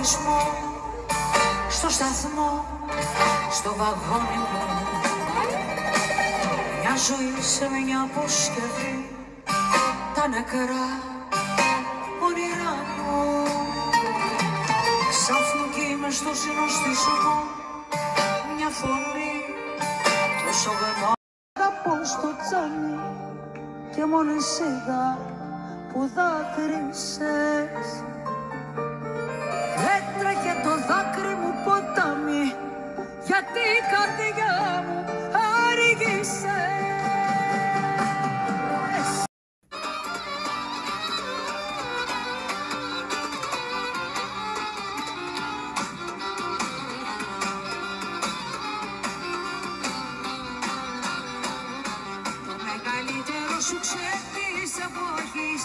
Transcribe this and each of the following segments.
ρατσισμό, στο σταθμό, στο βαγόνι μου. Μια ζωή σε μια αποσκευή, τα νεκρά όνειρά μου. Ξαφνική μες στο συνοστισμό, μια φωνή τόσο γεμάτη. Αγαπώ στο τσάνι και μόνο εσύ που δάκρυσες. Έτρεχε το δάκρυ μου ποτάμι, γιατί η καρδιά μου άργησε. Το μεγαλύτερο σου της εποχής.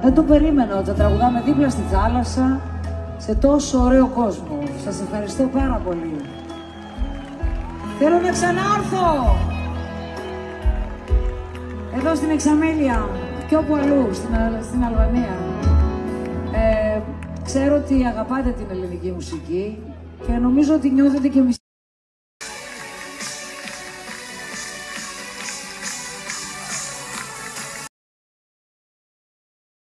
Δεν το περίμενα ότι θα τραγουδάμε δίπλα στη θάλασσα σε τόσο ωραίο κόσμο. Σας ευχαριστώ πάρα πολύ. Θέλω να ξανάρθω εδώ στην Εξαμέλεια και όπου αλλού, στην Αλβανία. Ξέρω ότι αγαπάτε την ελληνική μουσική και νομίζω ότι νιώθετε και εμείς.